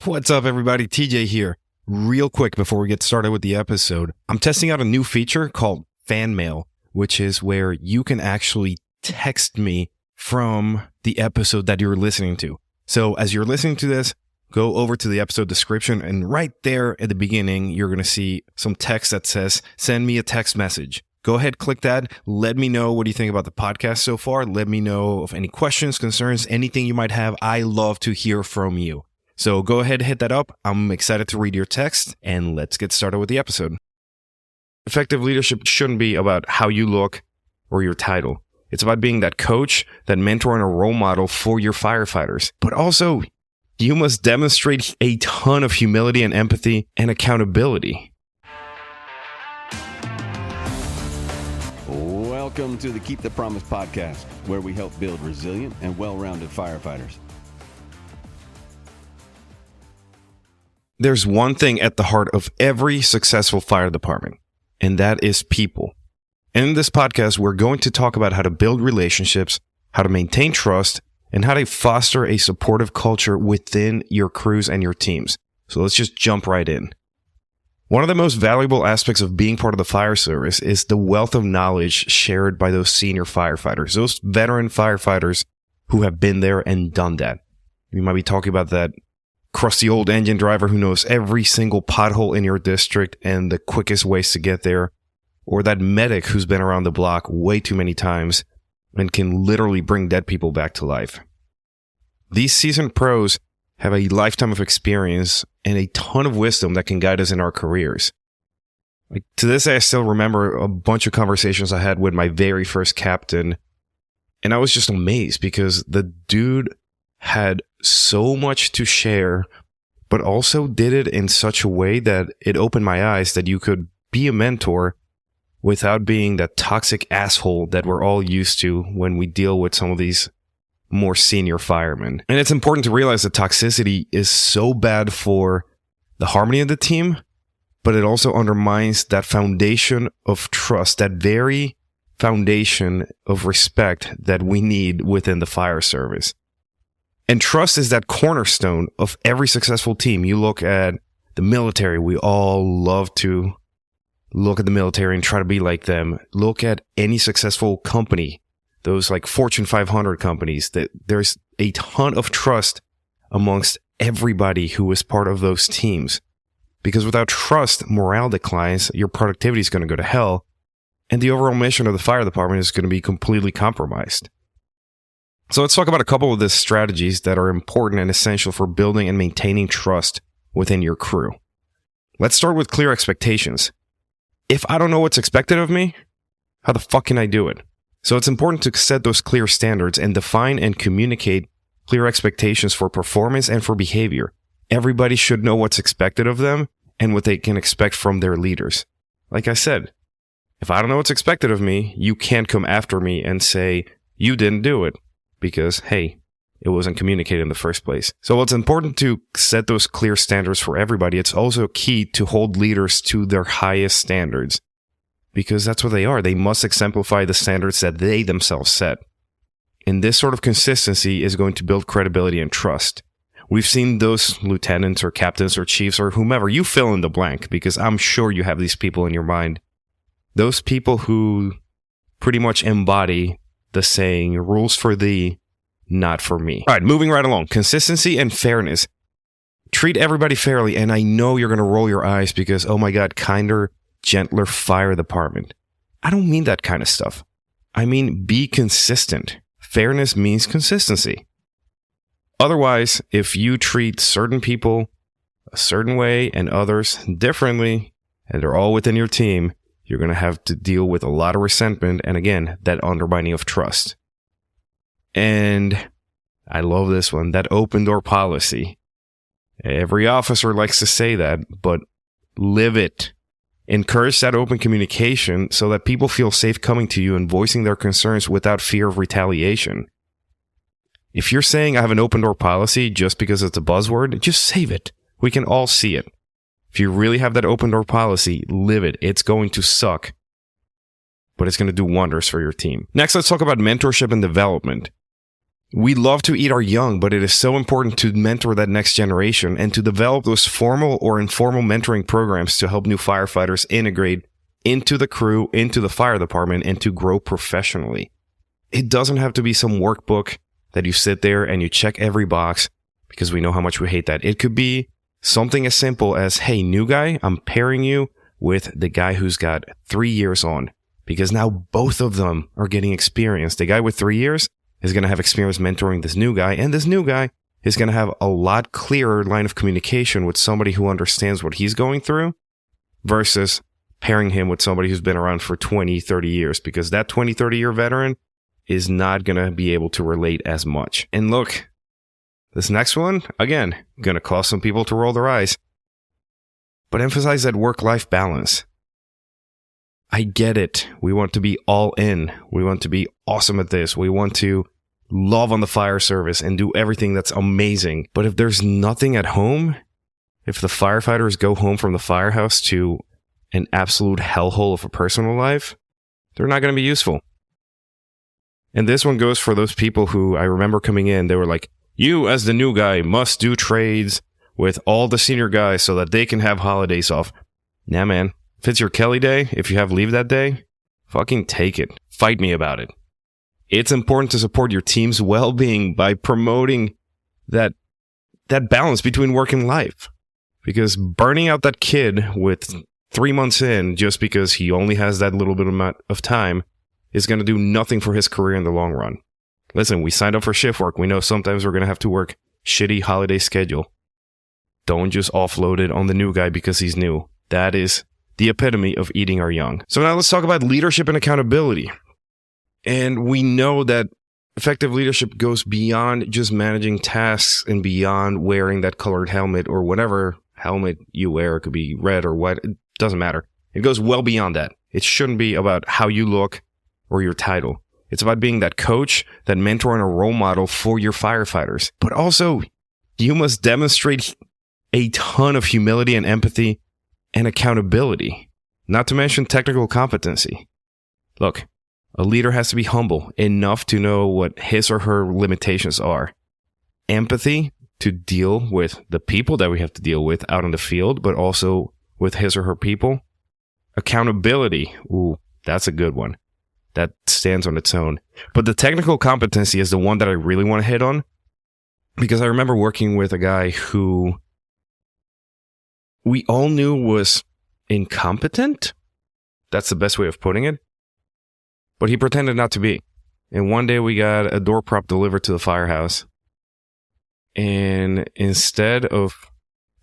What's up, everybody? TJ here. Real quick before we get started with the episode, I'm testing out a new feature called Fan Mail, which is where you can actually text me from the episode that you're listening to. So as you're listening to this, go over to the episode description, and right there at the beginning, you're going to see some text that says, send me a text message. Go ahead, click that. Let me know what you think about the podcast so far. Let me know of any questions, concerns, anything you might have. I love to hear from you. So go ahead, hit that up. I'm excited to read your text, and let's get started with the episode. Effective leadership shouldn't be about how you look or your title. It's about being that coach, that mentor, and a role model for your firefighters. But also, you must demonstrate a ton of humility and empathy and accountability. Welcome to the Keep the Promise podcast, where we help build resilient and well-rounded firefighters. There's one thing at the heart of every successful fire department, and that is people. And in this podcast, we're going to talk about how to build relationships, how to maintain trust, and how to foster a supportive culture within your crews and your teams. So let's just jump right in. One of the most valuable aspects of being part of the fire service is the wealth of knowledge shared by those senior firefighters, those veteran firefighters who have been there and done that. You might be talking about that crusty old engine driver who knows every single pothole in your district and the quickest ways to get there, or that medic who's been around the block way too many times and can literally bring dead people back to life. These seasoned pros have a lifetime of experience and a ton of wisdom that can guide us in our careers. To this day, I still remember a bunch of conversations I had with my very first captain, and I was just amazed because the dude had so much to share, but also did it in such a way that it opened my eyes that you could be a mentor without being that toxic asshole that we're all used to when we deal with some of these more senior firemen. And it's important to realize that toxicity is so bad for the harmony of the team, but it also undermines that foundation of trust, that very foundation of respect that we need within the fire service. And trust is that cornerstone of every successful team. You look at the military, we all love to look at the military and try to be like them. Look at any successful company, those like Fortune 500 companies, that there's a ton of trust amongst everybody who is part of those teams. Because without trust, morale declines, your productivity is going to go to hell, and the overall mission of the fire department is going to be completely compromised. So let's talk about a couple of the strategies that are important and essential for building and maintaining trust within your crew. Let's start with clear expectations. If I don't know what's expected of me, how the fuck can I do it? So it's important to set those clear standards and define and communicate clear expectations for performance and for behavior. Everybody should know what's expected of them and what they can expect from their leaders. Like I said, if I don't know what's expected of me, you can't come after me and say, you didn't do it. Because, hey, it wasn't communicated in the first place. So it's important to set those clear standards for everybody. It's also key to hold leaders to their highest standards, because that's what they are. They must exemplify the standards that they themselves set. And this sort of consistency is going to build credibility and trust. We've seen those lieutenants or captains or chiefs or whomever, you fill in the blank, because I'm sure you have these people in your mind. Those people who pretty much embody the saying, rules for thee, not for me. All right, moving right along. Consistency and fairness. Treat everybody fairly, and I know you're going to roll your eyes because, oh my God, kinder, gentler fire department. I don't mean that kind of stuff. I mean, be consistent. Fairness means consistency. Otherwise, if you treat certain people a certain way and others differently, and they're all within your team, you're going to have to deal with a lot of resentment and, again, that undermining of trust. And I love this one, that open door policy. Every officer likes to say that, but live it. Encourage that open communication so that people feel safe coming to you and voicing their concerns without fear of retaliation. If you're saying I have an open door policy just because it's a buzzword, just save it. We can all see it. If you really have that open door policy, live it. It's going to suck, but it's going to do wonders for your team. Next, let's talk about mentorship and development. We love to eat our young, but it is so important to mentor that next generation and to develop those formal or informal mentoring programs to help new firefighters integrate into the crew, into the fire department, and to grow professionally. It doesn't have to be some workbook that you sit there and you check every box, because we know how much we hate that. It could be something as simple as, hey, new guy, I'm pairing you with the guy who's got 3 years on, because now both of them are getting experience. The guy with 3 years is going to have experience mentoring this new guy, and this new guy is going to have a lot clearer line of communication with somebody who understands what he's going through versus pairing him with somebody who's been around for 20, 30 years, because that 20, 30 year veteran is not going to be able to relate as much. And look, this next one, again, going to cause some people to roll their eyes, but emphasize that work-life balance. I get it. We want to be all in. We want to be awesome at this. We want to love on the fire service and do everything that's amazing. But if there's nothing at home, if the firefighters go home from the firehouse to an absolute hellhole of a personal life, they're not going to be useful. And this one goes for those people who I remember coming in, they were like, you as the new guy must do trades with all the senior guys so that they can have holidays off. Nah, man. If it's your Kelly day, if you have leave that day, fucking take it. Fight me about it. It's important to support your team's well-being by promoting that balance between work and life. Because burning out that kid with 3 months in just because he only has that little bit amount of time is going to do nothing for his career in the long run. Listen, we signed up for shift work. We know sometimes we're going to have to work shitty holiday schedule. Don't just offload it on the new guy because he's new. That is the epitome of eating our young. So now let's talk about leadership and accountability. And we know that effective leadership goes beyond just managing tasks and beyond wearing that colored helmet or whatever helmet you wear. It could be red or white. It doesn't matter. It goes well beyond that. It shouldn't be about how you look or your title. It's about being that coach, that mentor, and a role model for your firefighters. But also, you must demonstrate a ton of humility and empathy and accountability, not to mention technical competency. Look, a leader has to be humble enough to know what his or her limitations are. Empathy to deal with the people that we have to deal with out in the field, but also with his or her people. Accountability, ooh, that's a good one. That stands on its own. But the technical competency is the one that I really want to hit on, because I remember working with a guy who we all knew was incompetent. That's the best way of putting it. But he pretended not to be. And one day we got a door prop delivered to the firehouse. And instead of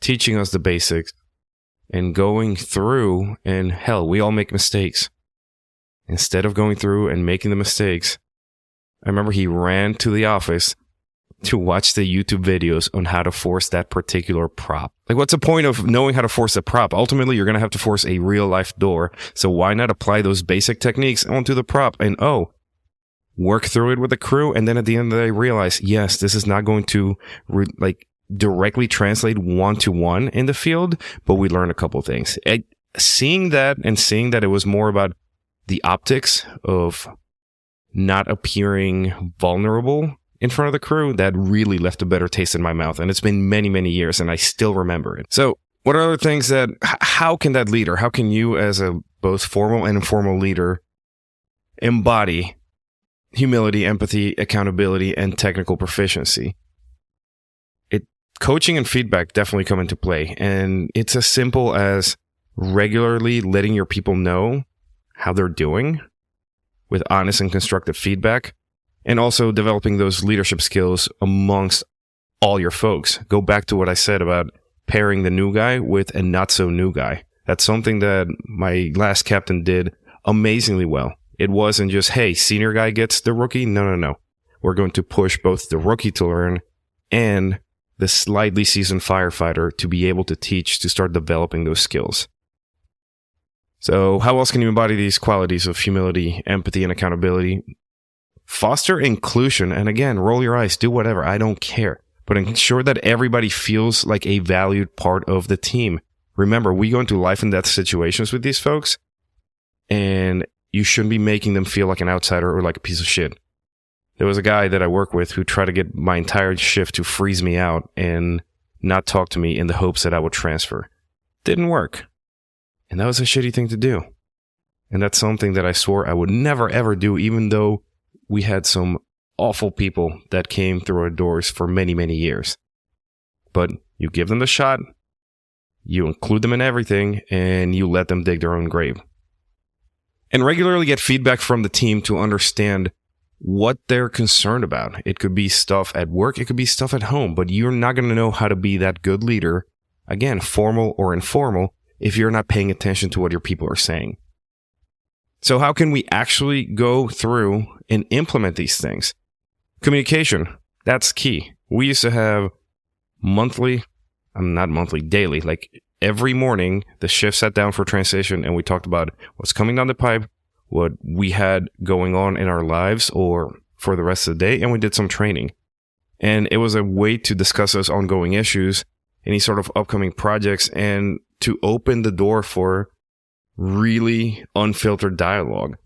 teaching us the basics and going through, and hell, we all make mistakes. Instead of going through and making the mistakes, I remember he ran to the office to watch the YouTube videos on how to force that particular prop. Like, what's the point of knowing how to force a prop? Ultimately, you're going to have to force a real life door. So why not apply those basic techniques onto the prop and, work through it with the crew? And then at the end of the day, realize, yes, this is not going to directly translate one-to-one in the field, but we learned a couple things. Seeing that it was more about the optics of not appearing vulnerable in front of the crew, that really left a better taste in my mouth. And it's been many, many years, and I still remember it. So what are other things that, how can that leader, how can you as a both formal and informal leader embody humility, empathy, accountability, and technical proficiency? Coaching and feedback definitely come into play. And it's as simple as regularly letting your people know how they're doing with honest and constructive feedback. And also developing those leadership skills amongst all your folks. Go back to what I said about pairing the new guy with a not so new guy. That's something that my last captain did amazingly well. It wasn't just, hey, senior guy gets the rookie. No. We're going to push both the rookie to learn and the slightly seasoned firefighter to be able to teach, to start developing those skills. So how else can you embody these qualities of humility, empathy, and accountability? Foster inclusion, and again, roll your eyes, do whatever, I don't care. But ensure that everybody feels like a valued part of the team. Remember, we go into life and death situations with these folks, and you shouldn't be making them feel like an outsider or like a piece of shit. There was a guy that I work with who tried to get my entire shift to freeze me out and not talk to me in the hopes that I would transfer. Didn't work. And that was a shitty thing to do. And that's something that I swore I would never ever do, even though we had some awful people that came through our doors for many, many years. But you give them the shot, you include them in everything, and you let them dig their own grave. And regularly get feedback from the team to understand what they're concerned about. It could be stuff at work, it could be stuff at home, but you're not going to know how to be that good leader, again, formal or informal, if you're not paying attention to what your people are saying. So how can we actually go through and implement these things? Communication, that's key. We used to have daily, like every morning, the shift sat down for transition and we talked about what's coming down the pipe, what we had going on in our lives or for the rest of the day, and we did some training. And it was a way to discuss those ongoing issues, any sort of upcoming projects, and to open the door for really unfiltered dialogue.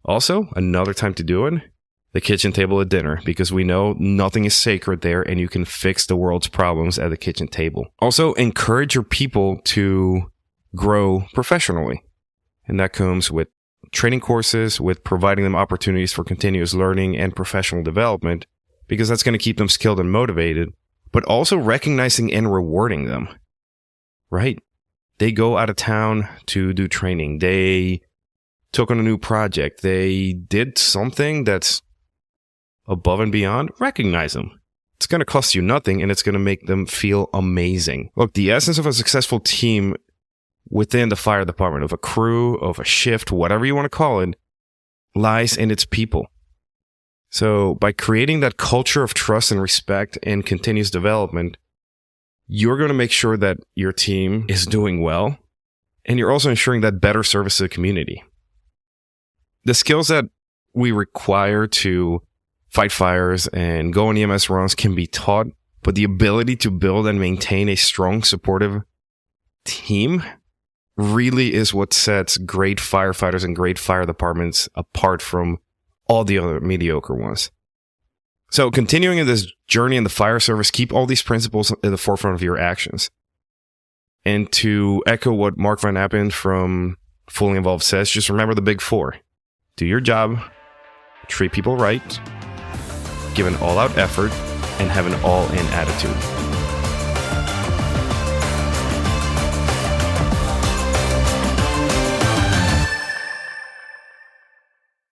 Also, another time to do it, the kitchen table at dinner, because we know nothing is sacred there and you can fix the world's problems at the kitchen table. Also, encourage your people to grow professionally. And that comes with training courses, with providing them opportunities for continuous learning and professional development, because that's going to keep them skilled and motivated, but also recognizing and rewarding them, right? They go out of town to do training. They took on a new project. They did something that's above and beyond. Recognize them. It's going to cost you nothing, and it's going to make them feel amazing. Look, the essence of a successful team within the fire department, of a crew, of a shift, whatever you want to call it, lies in its people. So by creating that culture of trust and respect and continuous development, you're going to make sure that your team is doing well, and you're also ensuring that better service to the community. The skills that we require to fight fires and go on EMS runs can be taught, but the ability to build and maintain a strong, supportive team really is what sets great firefighters and great fire departments apart from all the other mediocre ones. So continuing in this journey in the fire service, keep all these principles in the forefront of your actions. And to echo what Mark Van Appen from Fully Involved says, just remember the big four. Do your job, treat people right, give an all-out effort, and have an all-in attitude.